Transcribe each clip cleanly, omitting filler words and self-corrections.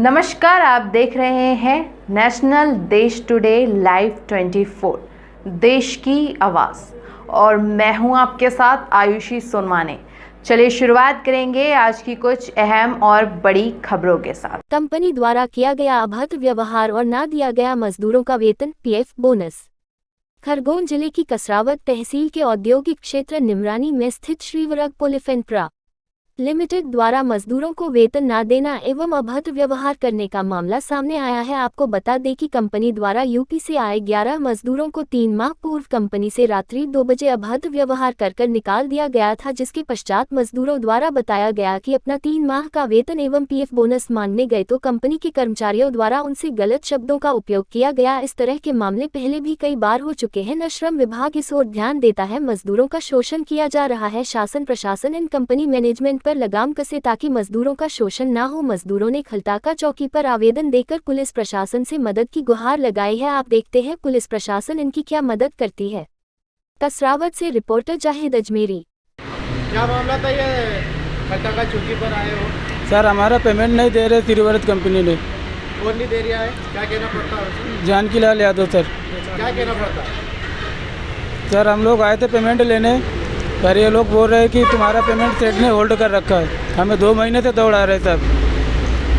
नमस्कार, आप देख रहे हैं नेशनल देश टुडे लाइव 24 देश की आवाज़ और मैं हूं आपके साथ आयुषी सोनवाने। चलिए शुरुआत करेंगे आज की कुछ अहम और बड़ी खबरों के साथ। कंपनी द्वारा किया गया अभद्र व्यवहार और न दिया गया मजदूरों का वेतन पीएफ बोनस। खरगोन जिले की कसरावत तहसील के औद्योगिक क्षेत्र निमरानी में स्थित श्रीवरग पोलिफेन लिमिटेड द्वारा मजदूरों को वेतन न देना एवं अभद्र व्यवहार करने का मामला सामने आया है। आपको बता दें कि कंपनी द्वारा यूपी से आए 11 मजदूरों को 3 माह पूर्व कंपनी से रात्रि 2 बजे अभद्र व्यवहार कर निकाल दिया गया था, जिसके पश्चात मजदूरों द्वारा बताया गया कि अपना 3 माह का वेतन एवं पीएफ बोनस मांगने गए तो कंपनी के कर्मचारियों द्वारा उनसे गलत शब्दों का उपयोग किया गया। इस तरह के मामले पहले भी कई बार हो चुके हैं। न श्रम विभाग इस ओर ध्यान देता है, मजदूरों का शोषण किया जा रहा है। शासन प्रशासन इन कंपनी मैनेजमेंट पर लगाम कसे ताकि मजदूरों का शोषण न हो। मजदूरों ने खलताका चौकी पर आवेदन देकर पुलिस प्रशासन से मदद की गुहार लगाई है। आप देखते हैं पुलिस प्रशासन इनकी क्या मदद करती है। कसरावत से रिपोर्टर जाहिद अजमेरी। क्या मामला था ये खलताका चौकी पर आए हो? सर, हमारा पेमेंट नहीं दे रहे श्रीवरद कंपनी ने। कौन नहीं दे रहा है? क्या कहना पड़ता है? जानकी लाल यादव सर। क्या कहना पड़ता? सर, हम लोग आए थे पेमेंट लेने, पर ये लोग बोल रहे हैं कि तुम्हारा पेमेंट सेठ ने होल्ड कर रखा है। हमें 2 महीने से दौड़ा रहे सर,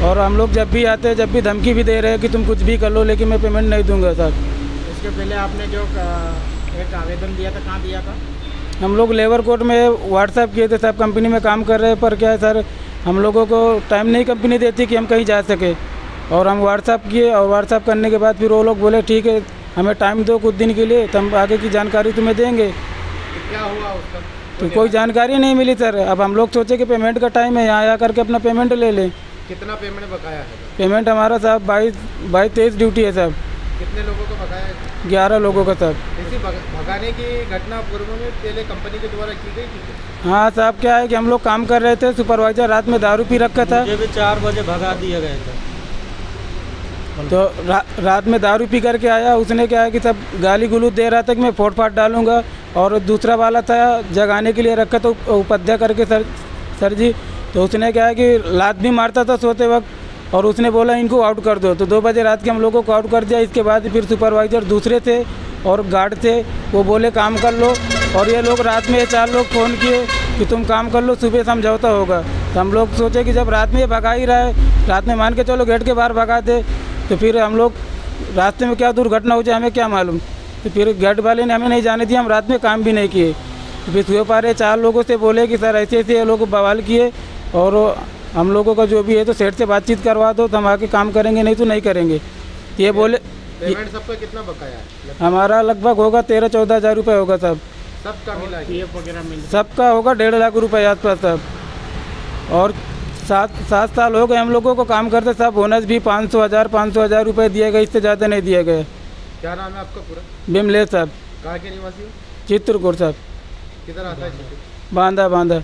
और हम लोग जब भी आते हैं जब भी धमकी भी दे रहे हैं कि तुम कुछ भी कर लो, लेकिन मैं पेमेंट नहीं दूंगा सर। इसके पहले आपने जो एक आवेदन दिया था, कहाँ दिया था? हम लोग लेबर कोर्ट में व्हाट्सएप किए थे। सब कंपनी में काम कर रहे हैं, पर क्या है सर, हम लोगों को टाइम नहीं कंपनी देती कि हम कहीं जा सके, और हम व्हाट्सएप किए, और व्हाट्सएप करने के बाद फिर वो लोग बोले ठीक है हमें टाइम दो कुछ दिन के लिए, तो हम आगे की जानकारी तुम्हें देंगे। क्या हुआ उसका? तो कोई जानकारी नहीं मिली सर। अब हम लोग सोचे कि पेमेंट का टाइम है, यहाँ आ करके अपना पेमेंट ले लें। कितना पेमेंट बकाया है? पेमेंट हमारा साहब 22-23 ड्यूटी है साहब। कितने लोगों को बकाया है? 11 लोगों का साहब। इसी भगाने की घटना पूर्व में पहले कंपनी के द्वारा की गई थी? हाँ साहब, क्या है कि हम लोग काम कर रहे थे, सुपरवाइजर रात में दारू पी रखा था। मुझे भी 4 बजे भगा दिया गया था। तो रात में दारू पी करके आया, उसने क्या है कि सब गाली गलौज दे रहा था कि मैं फोड़ फाड़ डालूंगा, और दूसरा वाला था जगाने के लिए रखा तो उपाध्याय करके सर जी, तो उसने क्या है कि लात भी मारता था सोते वक्त, और उसने बोला इनको आउट कर दो। तो 2 बजे रात के हम लोगों को आउट कर दिया। इसके बाद फिर सुपरवाइजर दूसरे थे और गार्ड थे, वो बोले काम कर लो, और ये लोग रात में 4 लोग फ़ोन किए कि तुम काम कर लो, सुबह समझौता होगा। तो हम लोग सोचे कि जब रात में ये भगा ही रहा है, रात में मान के चलो गेट के बाहर भगा दे, तो फिर हम लोग रास्ते में क्या दुर्घटना हो जाए हमें क्या मालूम। तो फिर गेट वाले ने हमें नहीं जाने दिया, हम रात में काम भी नहीं किए। तो फिर सुबह पारे 4 लोगों से बोले कि सर ऐसे ऐसे ये लोग बवाल किए, और हम लोगों का जो भी है तो सेठ से बातचीत करवा दो तो हम आके काम करेंगे, नहीं तो नहीं करेंगे। ये बोले। पेमेंट सबका कितना बकाया है? हमारा लगभग होगा 13-14 हज़ार रुपये होगा साहब। सबका मिला पीएफ वगैरह मिल सबका होगा 1.5 लाख रुपये आसपास साहब। और 7 साल हो गए हम लोगों को काम करते साहब। बोनस भी 500,000 रुपये दिए गए, इससे ज़्यादा नहीं दिए गए। क्या नाम है आपका पूरा? बिमले साहब। कहाँ के निवासी? चित्रकूट साहब। किधर आता है? बांदा।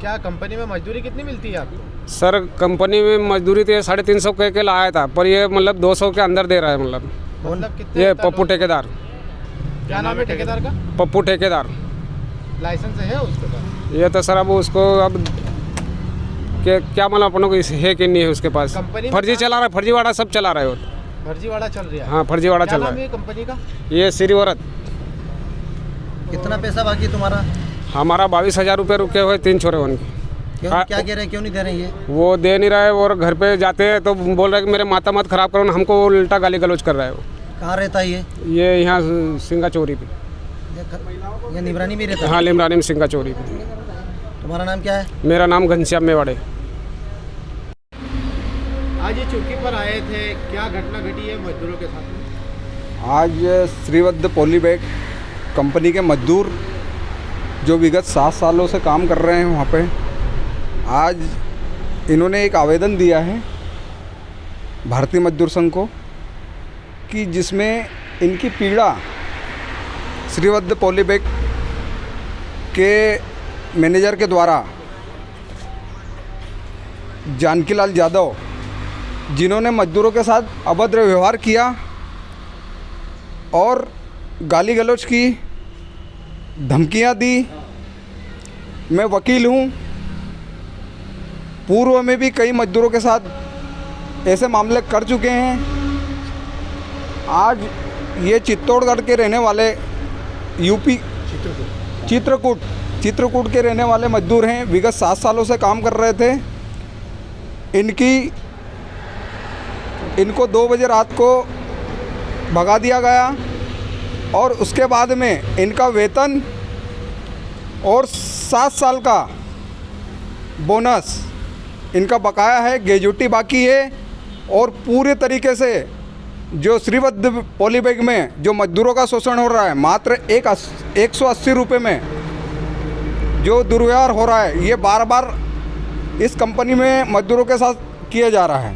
क्या कंपनी में मजदूरी कितनी मिलती है आपको? सर, कंपनी में मजदूरी तो 350 कह के लाया था, पर ये मतलब 200 के अंदर दे रहा है। मतलब कितने? ये पप्पू ठेकेदार। क्या नाम है ठेकेदार का? पप्पू ठेकेदार। लाइसेंस है उसके पास? ये तो सर अब उसको अब क्या मतलब अपनों को है कि नहीं है उसके पास। फर्जी चला रहा है, फर्जीवाड़ा सब चला रहा है वो। फर्जीवाड़ा चल रहा है? हाँ, फर्जीवाड़ा चल रहा है। कंपनी का ये श्रीवरद। कितना पैसा बाकी तुम्हारा? हमारा 22,000 रुपये रुके हुए 3 छोरे उनके। क्या कह रहे हैं, क्यों नहीं दे रहे ये? वो दे नहीं रहा है, और घर पे जाते हैं तो बोल रहा है कि मेरे माता मत खराब करो, हमको उल्टा गाली गलौज कर रहा है वो। कहाँ रहता है ये यहाँ सिंगा चोरी पे। ये निमरानी में रहता है? हाँ, लिमरानी में सिंगा चोरी पे। तुम्हारा नाम क्या है? मेरा नाम घनश्याम मेवाड़े। आज ये चौकी पर आए थे, क्या घटना घटी है मजदूरों के साथ में? आज श्रीवरद पॉलीबैग कंपनी के मजदूर जो विगत 7 सालों से काम कर रहे हैं वहाँ पे, आज इन्होंने एक आवेदन दिया है भारतीय मजदूर संघ को, कि जिसमें इनकी पीड़ा श्रीवरद पॉलीबैग के मैनेजर के द्वारा जानकी लाल यादव, जिन्होंने मजदूरों के साथ अभद्र व्यवहार किया और गाली गलौज की, धमकियां दी। मैं वकील हूं, पूर्व में भी कई मजदूरों के साथ ऐसे मामले कर चुके हैं। आज ये चित्तौड़गढ़ के रहने वाले यूपी चित्रकूट के रहने वाले मजदूर हैं। विगत 7 सालों से काम कर रहे थे। इनको 2 बजे रात को भगा दिया गया और उसके बाद में इनका वेतन और 7 साल का बोनस इनका बकाया है, ग्रेजुटी बाकी है। और पूरे तरीके से जो श्रीवद्ध पॉलीबैग में जो मजदूरों का शोषण हो रहा है, मात्र 180 रुपये में जो दुर्व्यवहार हो रहा है, ये बार बार इस कंपनी में मजदूरों के साथ किया जा रहा है।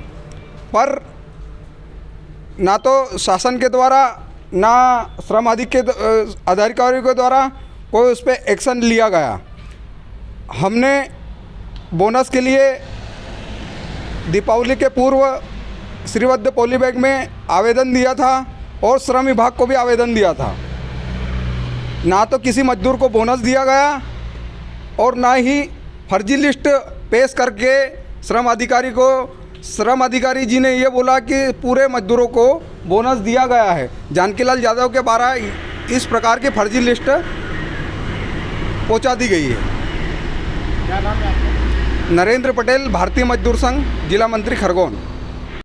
पर ना तो शासन के द्वारा ना श्रम अधिकारियों के द्वारा कोई उस पर एक्शन लिया गया। हमने बोनस के लिए दीपावली के पूर्व श्रीवद्ध पॉलीबैग में आवेदन दिया था और श्रम विभाग को भी आवेदन दिया था। ना तो किसी मजदूर को बोनस दिया गया और ना ही फर्जी लिस्ट पेश करके श्रम अधिकारी जी ने ये बोला कि पूरे मजदूरों को बोनस दिया गया है। जानकीलाल यादव के द्वारा इस प्रकार की फर्जी लिस्ट पहुंचा दी गई है। क्या नाम है आपका? नरेंद्र पटेल, भारतीय मजदूर संघ, जिला मंत्री खरगोन।